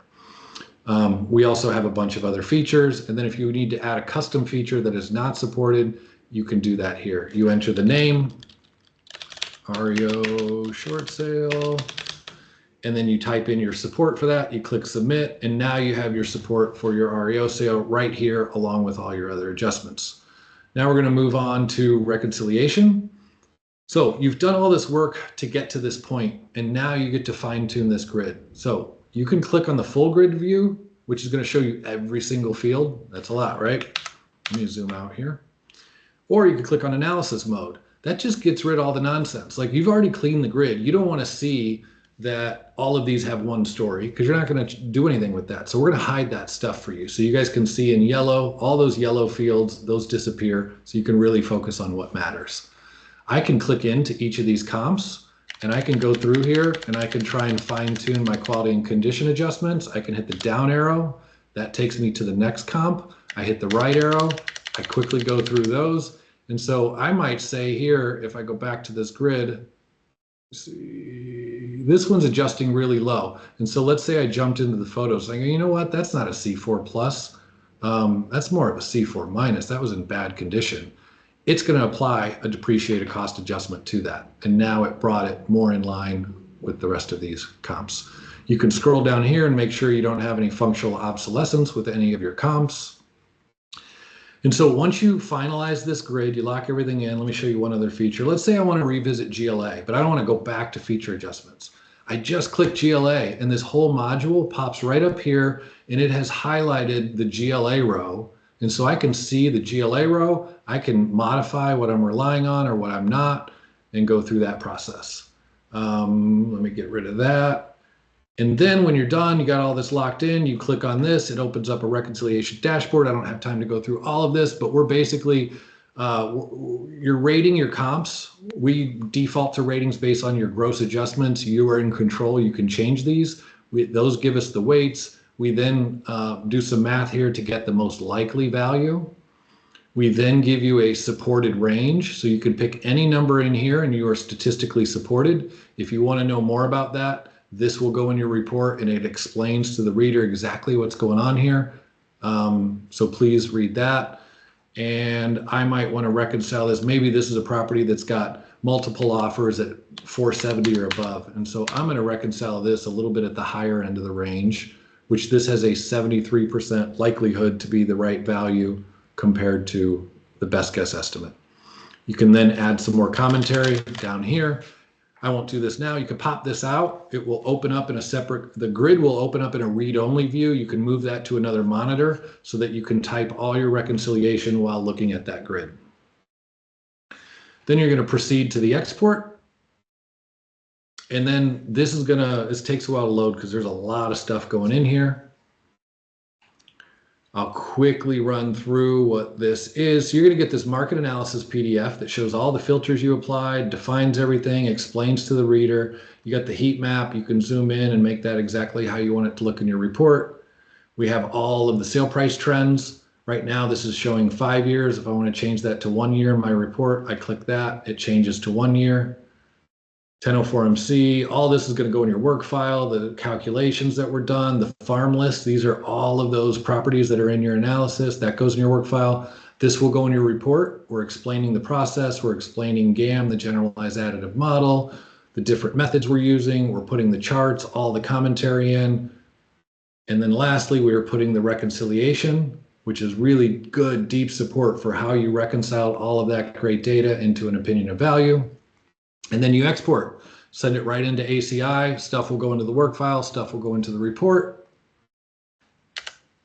We also have a bunch of other features, and then if you need to add a custom feature that is not supported, you can do that here. You enter the name, REO short sale, and then you type in your support for that, you click submit, and now you have your support for your REO sale right here along with all your other adjustments. Now we're going to move on to reconciliation. So you've done all this work to get to this point, and now you get to fine tune this grid. So you can click on the full grid view, which is going to show you every single field. That's a lot, right? Let me zoom out here. Or you can click on analysis mode. That just gets rid of all the nonsense. Like you've already cleaned the grid. You don't want to see that all of these have one story because you're not going to do anything with that. So we're going to hide that stuff for you. So you guys can see in yellow, all those yellow fields, those disappear. So you can really focus on what matters. I can click into each of these comps. And I can go through here and I can try and fine tune my quality and condition adjustments. I can hit the down arrow. That takes me to the next comp. I hit the right arrow. I quickly go through those. And so I might say here, if I go back to this grid, see, this one's adjusting really low. And so let's say I jumped into the photos saying, you know what, that's not a C4 plus. That's more of a C4 minus. That was in bad condition. It's going to apply a depreciated cost adjustment to that. And now it brought it more in line with the rest of these comps. You can scroll down here and make sure you don't have any functional obsolescence with any of your comps. And so once you finalize this grid, you lock everything in. Let me show you one other feature. Let's say I want to revisit GLA, but I don't want to go back to feature adjustments. I just click GLA and this whole module pops right up here and it has highlighted the GLA row. And so I can see the GLA row, I can modify what I'm relying on or what I'm not and go through that process. Let me get rid of that. And then when you're done, you got all this locked in, you click on this, it opens up a reconciliation dashboard. I don't have time to go through all of this, but we're basically, you're rating your comps. We default to ratings based on your gross adjustments. You are in control, you can change these. Those give us the weights. We then do some math here to get the most likely value. We then give you a supported range. So you can pick any number in here and you are statistically supported. If you want to know more about that, This will go in your report and it explains to the reader exactly what's going on here. So please read that. And I might want to reconcile this. Maybe this is a property that's got multiple offers at 470 or above. And so I'm going to reconcile this a little bit at the higher end of the range, which this has a 73% likelihood to be the right value compared to the best guess estimate. You can then add some more commentary down here. I won't do this now. You can pop this out. It will open up in a separate, the grid will open up in a read-only view. You can move that to another monitor so that you can type all your reconciliation while looking at that grid. Then you're going to proceed to the export. And then this takes a while to load because there's a lot of stuff going in here. I'll quickly run through what this is. So you're going to get this market analysis PDF that shows all the filters you applied, defines everything, explains to the reader. You got the heat map. You can zoom in and make that exactly how you want it to look in your report. We have all of the sale price trends. Right now, this is showing 5 years. If I want to change that to 1 year in my report, I click that. It changes to 1 year. 1004MC, all this is going to go in your work file, the calculations that were done, the farm list. These are all of those properties that are in your analysis. That goes in your work file. This will go in your report. We're explaining the process. We're explaining GAM, the generalized additive model, the different methods we're using. We're putting the charts, all the commentary in. And then lastly, we are putting the reconciliation, which is really good, deep support for how you reconcile all of that great data into an opinion of value. And then you export, send it right into ACI. Stuff will go into the work file, stuff will go into the report.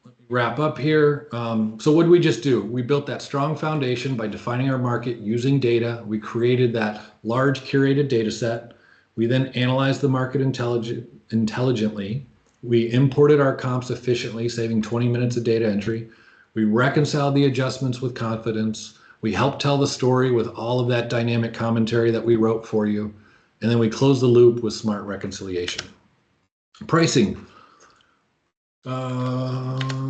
Let me wrap up here. So what did we just do? We built that strong foundation by defining our market using data. We created that large curated data set. We then analyzed the market intelligently. We imported our comps efficiently, saving 20 minutes of data entry. We reconciled the adjustments with confidence. We help tell the story with all of that dynamic commentary that we wrote for you. And then we close the loop with smart reconciliation. Pricing.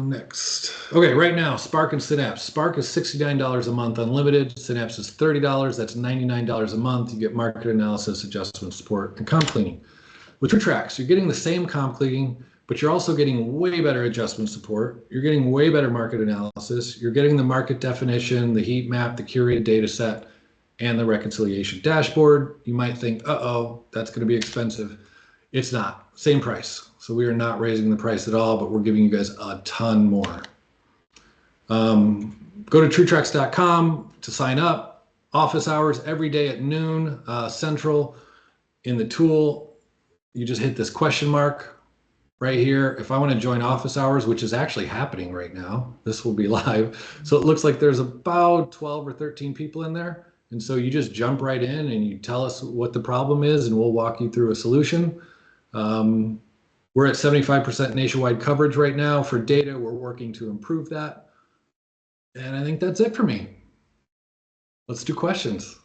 Next. Okay, right now, Spark and Synapse. Spark is $69 a month unlimited. Synapse is $30. That's $99 a month. You get market analysis, adjustment support, and comp cleaning. With TrueTracts, you're getting the same comp cleaning, but you're also getting way better adjustment support. You're getting way better market analysis. You're getting the market definition, the heat map, the curated data set, and the reconciliation dashboard. You might think, uh-oh, that's going to be expensive. It's not. Same price. So we are not raising the price at all, but we're giving you guys a ton more. Go to TrueTracts.com to sign up. Office hours every day at noon Central. In the tool, you just hit this question mark right here. If I want to join office hours, which is actually happening right now, this will be live. So it looks like there's about 12 or 13 people in there. And so you just jump right in and you tell us what the problem is and we'll walk you through a solution. We're at 75% nationwide coverage right now for data. We're working to improve that. And I think that's it for me. Let's do questions.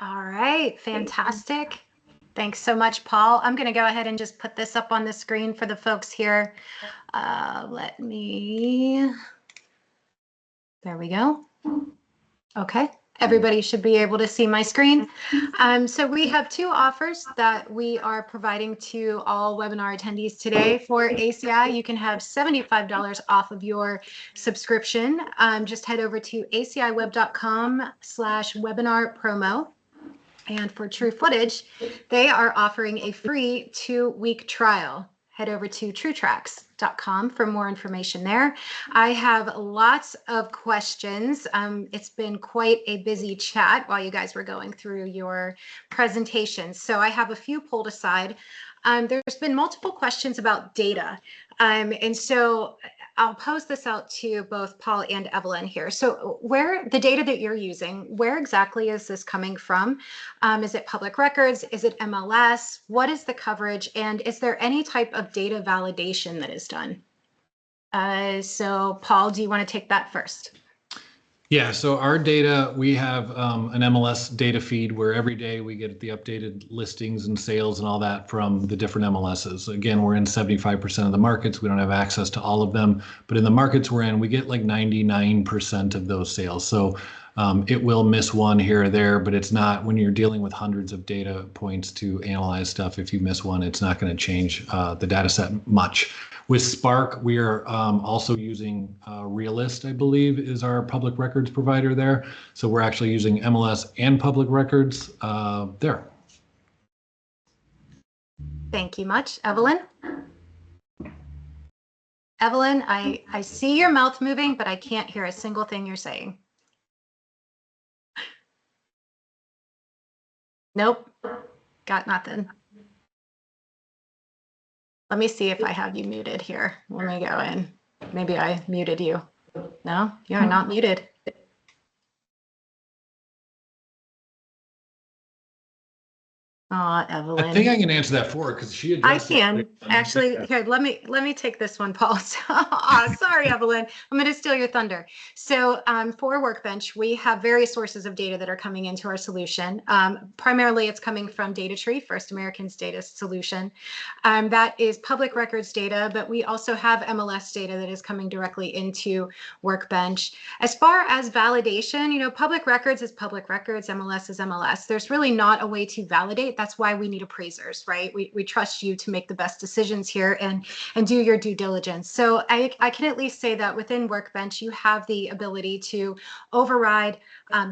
All right, fantastic. Thanks so much, Paul. I'm going to go ahead and just put this up on the screen for the folks here. There we go. Okay, everybody should be able to see my screen. So we have two offers that we are providing to all webinar attendees today. For ACI, you can have $75 off of your subscription. Just head over to aciweb.com/webinar promo. And for True Footage, they are offering a free 2-week trial. Head over to TrueTracts.com for more information there. I have lots of questions. It's been quite a busy chat while you guys were going through your presentations. So I have a few pulled aside. There's been multiple questions about data. And so I'll pose this out to both Paul and Evelyn here. So where the data that you're using, where exactly is this coming from? Is it public records? Is it MLS? What is the coverage? And is there any type of data validation that is done? So Paul, do you want to take that first? Yeah, so our data, we have an MLS data feed where every day we get the updated listings and sales and all that from the different MLSs. Again, we're in 75% of the markets. We don't have access to all of them, but in the markets we're in, we get like 99% of those sales. So It will miss one here or there, but it's not, when you're dealing with hundreds of data points to analyze stuff, if you miss one, it's not going to change the data set much. With Spark, we are also using Realist, I believe, is our public records provider there. So we're actually using MLS and public records there. Thank you much. Evelyn? Evelyn, I see your mouth moving, but I can't hear a single thing you're saying. Nope, got nothing. Let me see if I have you muted here. Let me go in. Maybe I muted you. No, you are not muted. Oh, Evelyn. I think I can answer that for her because she addressed I can actually. Here, let me take this one, Paul. Sorry, Evelyn. I'm going to steal your thunder. So for Workbench, we have various sources of data that are coming into our solution. Primarily, it's coming from DataTree, First American's data solution. That is public records data, but we also have MLS data that is coming directly into Workbench. As far as validation, you know, public records is public records, MLS is MLS. There's really not a way to validate. That's why we need appraisers, right? We trust you to make the best decisions here and do your due diligence. So I can at least say that within Workbench, you have the ability to override.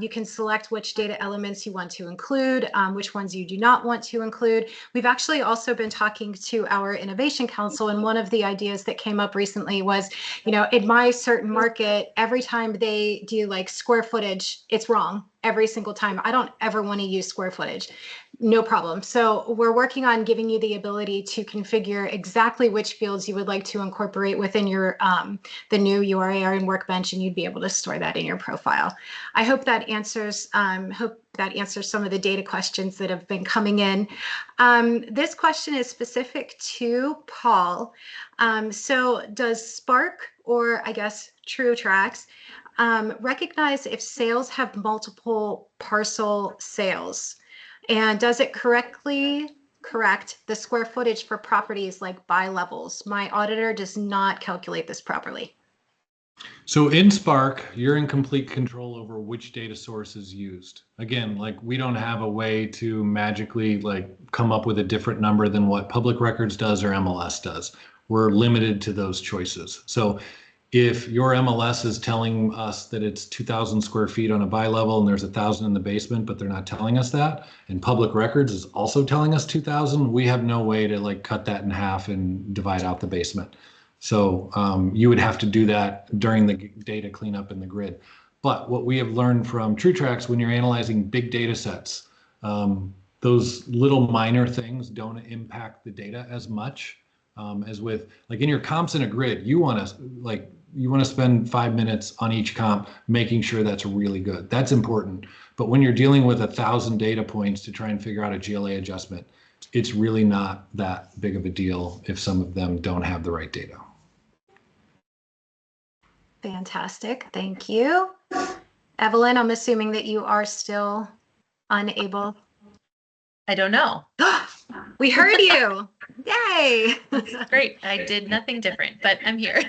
You can select which data elements you want to include, which ones you do not want to include. We've actually also been talking to our Innovation Council, and one of the ideas that came up recently was, you know, in my certain market, every time they do like square footage, it's wrong every single time. I don't ever want to use square footage. No problem. So we're working on giving you the ability to configure exactly which fields you would like to incorporate within your the new URAR in Workbench, and you'd be able to store that in your profile. I hope that answers some of the data questions that have been coming in. This question is specific to Paul. So does Spark, or I guess TrueTracts, recognize if sales have multiple parcel sales? And does it correct the square footage for properties like by levels? My auditor does not calculate this properly. So in Spark, you're in complete control over which data source is used. Again, like we don't have a way to magically like come up with a different number than what public records does or MLS does. We're limited to those choices. So if your MLS is telling us that it's 2,000 square feet on a bi-level and there's 1,000 in the basement, but they're not telling us that, and public records is also telling us 2,000, we have no way to like cut that in half and divide out the basement. So you would have to do that during the data cleanup in the grid. But what we have learned from TrueTracts, when you're analyzing big data sets, those little minor things don't impact the data as much as with, like in your comps in a grid, you want to spend 5 minutes on each comp, making sure that's really good. That's important. But when you're dealing with 1,000 data points to try and figure out a GLA adjustment, it's really not that big of a deal if some of them don't have the right data. Fantastic. Thank you. Evelyn, I'm assuming that you are still unable. I don't know. We heard you. Yay. Great. I did nothing different, but I'm here.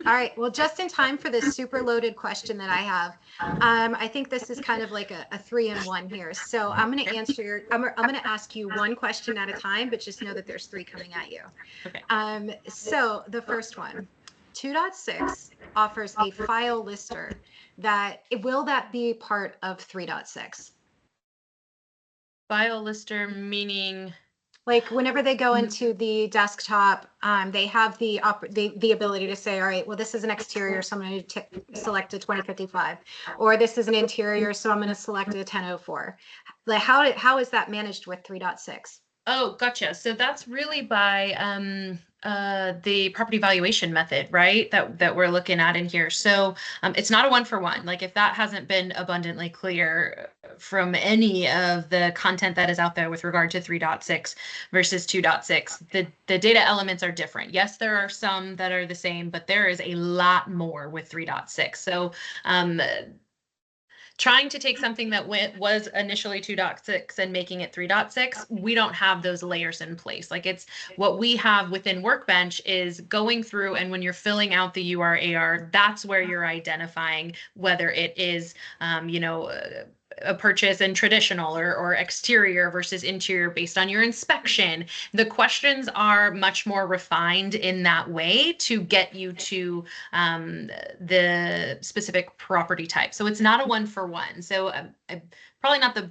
All right. Well, just in time for this super loaded question that I have. I think this is kind of like a 3-in-1 here. So I'm going to answer I'm going to ask you one question at a time, but just know that there's 3 coming at you. Okay. So the first one, 2.6 offers a file lister will that be part of 3.6? File lister meaning? Like whenever they go into the desktop, they have the ability to say, all right, well, this is an exterior, so I'm going to select a 2055, or this is an interior, so I'm going to select a 1004. Like how is that managed with 3.6? Oh, gotcha. So that's really by the property valuation method, right? That we're looking at in here. So it's not a 1-for-1. Like if that hasn't been abundantly clear from any of the content that is out there with regard to 3.6 versus 2.6, the data elements are different. Yes, there are some that are the trying to take something that was initially 2.6 and making it 3.6, we don't have those layers in place. Like it's what we have within Workbench is going through, and when you're filling out the UR/AR, that's where you're identifying whether it is, a purchase in traditional or exterior versus interior based on your inspection. The questions are much more refined in that way to get you to the specific property type. So it's not a one-for-one. So probably not the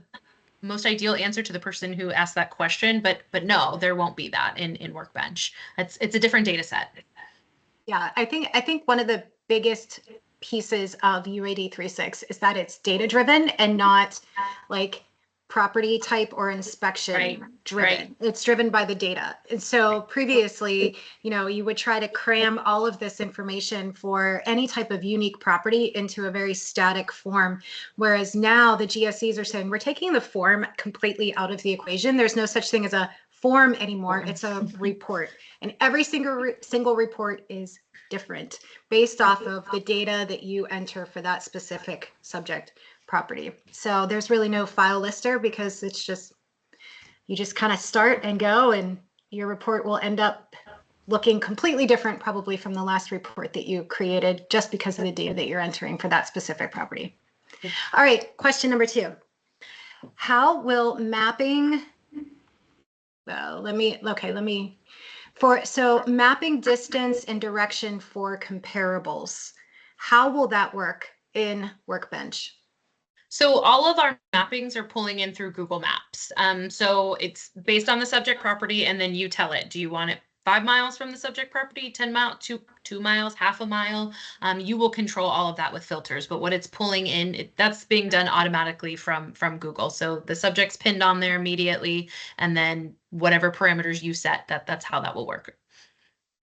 most ideal answer to the person who asked that question, but no, there won't be that in Workbench. It's a different data set. Yeah, I think one of the biggest pieces of UAD 3.6 is that it's data driven and not like property type or inspection driven. Right. It's driven by the data. And so previously, you would try to cram all of this information for any type of unique property into a very static form. Whereas now the GSEs are saying we're taking the form completely out of the equation. There's no such thing as a form anymore. It's a report. And every single report is different based off of the data that you enter for that specific subject property. So there's really no file lister because it's just, you just kind of start and go, and your report will end up looking completely different probably from the last report that you created just because of the data that you're entering for that specific property. All right, question number 2. How will mapping, so mapping distance and direction for comparables, how will that work in Workbench? So all of our mappings are pulling in through Google Maps. So it's based on the subject property, and then you tell it, do you want it 5 miles from the subject property, 10 miles, 2 miles, half a mile? You will control all of that with filters, but what it's pulling in, that's being done automatically from Google. So the subject's pinned on there immediately, and then whatever parameters you set, that's how that will work.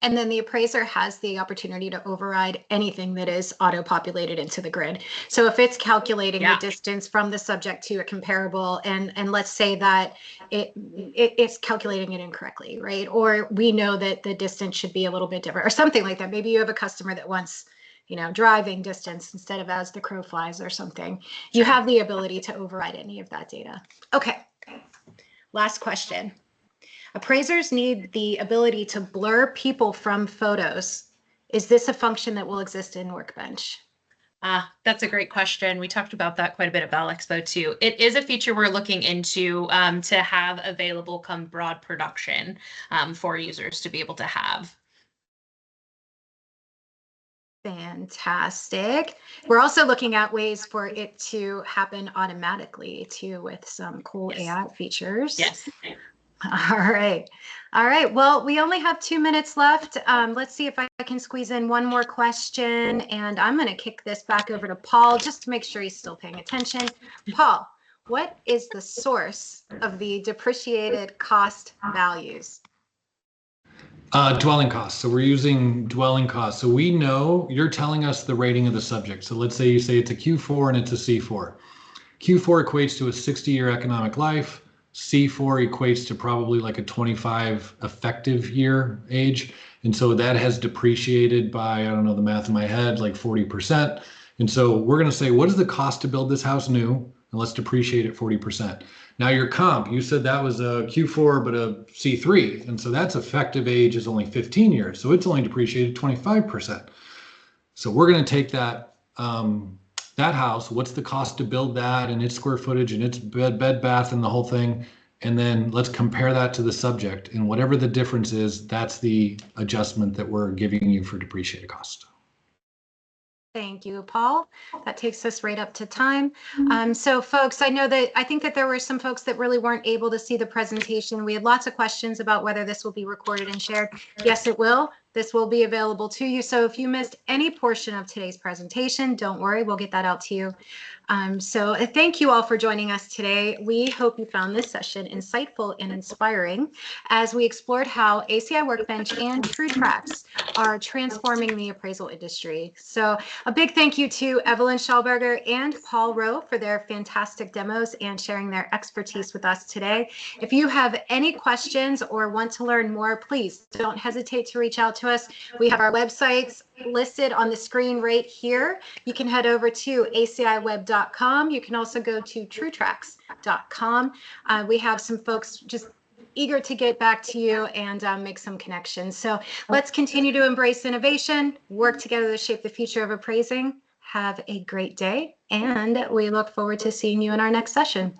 And then the appraiser has the opportunity to override anything that is auto-populated into the grid. So if it's calculating the distance from the subject to a comparable, and let's say that it's calculating it incorrectly, right? Or we know that the distance should be a little bit different or something like that. Maybe you have a customer that wants, driving distance instead of as the crow flies or something. You have the ability to override any of that data. Okay, last question. Appraisers need the ability to blur people from photos. Is this a function that will exist in Workbench? That's a great question. We talked about that quite a bit at Val Expo too. It is a feature we're looking into to have available come broad production for users to be able to have. Fantastic. We're also looking at ways for it to happen automatically too with some cool AI features. Yes. All right. Well, we only have 2 minutes left. Let's see if I can squeeze in one more question, and I'm going to kick this back over to Paul just to make sure he's still paying attention. Paul, what is the source of the depreciated cost values? Dwelling costs. So we're using dwelling costs. So we know you're telling us the rating of the subject. So let's say you say it's a Q4 and it's a C4. Q4 equates to a 60-year economic life. C4 equates to probably like a 25 effective year age. And so that has depreciated by, I don't know the math in my head, like 40%. And so we're going to say, what is the cost to build this house new? And let's depreciate it 40%. Now your comp, you said that was a Q4, but a C3. And so that's effective age is only 15 years. So it's only depreciated 25%. So we're going to take that, that house, what's the cost to build that and its square footage and its bed, bath, and the whole thing. And then let's compare that to the subject. And whatever the difference is, that's the adjustment that we're giving you for depreciated cost. Thank you, Paul. That takes us right up to time. So folks, I think that there were some folks that really weren't able to see the presentation. We had lots of questions about whether this will be recorded and shared. Yes, it will. This will be available to you. So if you missed any portion of today's presentation, don't worry, we'll get that out to you. So thank you all for joining us today. We hope you found this session insightful and inspiring as we explored how ACI Workbench and TrueTracts are transforming the appraisal industry. So a big thank you to Evelyn Schallberger and Paul Rowe for their fantastic demos and sharing their expertise with us today. If you have any questions or want to learn more, please don't hesitate to reach out to us. We have our websites listed on the screen right here. You can head over to aciweb.com. You can also go to TrueTracts.com. We have some folks just eager to get back to you and make some connections. So let's continue to embrace innovation, work together to shape the future of appraising. Have a great day, and we look forward to seeing you in our next session.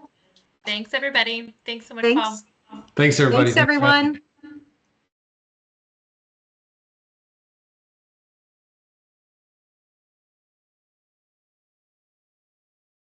Thanks, everybody. Thanks so much, Thanks. Paul. Thanks, everybody. Thanks, everyone.